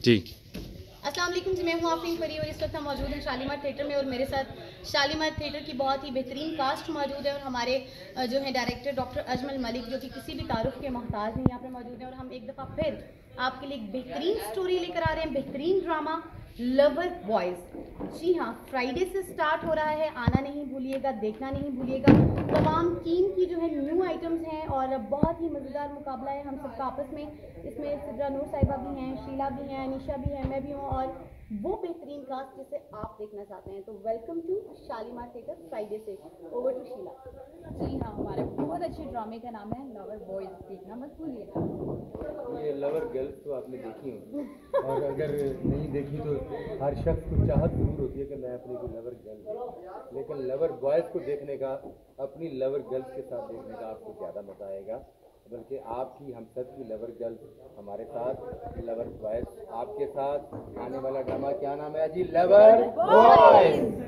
जी। अस्सलाम वालेकुम जी, मैं हूँ आफरीन परी और इस वक्त हम मौजूद हैं शालीमार थिएटर में और मेरे साथ शालीमार थिएटर की बहुत ही बेहतरीन कास्ट मौजूद है और हमारे जो है डायरेक्टर डॉक्टर अजमल मलिक जो कि किसी भी तारुफ के मोहताज नहीं, यहाँ पे मौजूद हैं और हम एक दफ़ा फिर आपके लिए एक बेहतरीन स्टोरी लेकर आ रहे हैं, बेहतरीन ड्रामा लवर बॉयज़। जी हाँ, फ्राइडे से स्टार्ट हो रहा है, आना नहीं भूलिएगा, देखना नहीं भूलिएगा। तमाम टीम की जो है न्यू आइटम्स हैं और बहुत ही मज़ेदार मुकाबला है हम सबका आपस में। इसमें सिद्रा नूर साहिबा भी हैं, शीला भी हैं, अनीशा भी है, मैं भी हूँ और वो बेहतरीन कास्ट जिसे आप देखना चाहते हैं। तो welcome to Shalimar theatre Friday से। Over to Sheela. जी हाँ, हमारे बहुत अच्छे ड्रामे का नाम है लवर बॉयज, देखना मत भूलिएगा। ये लवर गर्ल्स तो आपने देखी होंगी और अगर नहीं देखी तो हर शख्स को चाहत जरूर होती है कि मैं अपनी कोई लवर गर्ल देखूं, लेकिन लवर बॉयज़ को देखने का, अपनी लवर गर्ल्स के साथ देखने का आपको ज़्यादा मज़ा आएगा, बल्कि आपकी हम सब की लवर गर्ल्स हमारे साथ, लवर बॉयज़ आपके साथ। आने वाला ड्रामा क्या नाम है जी? Lover boys.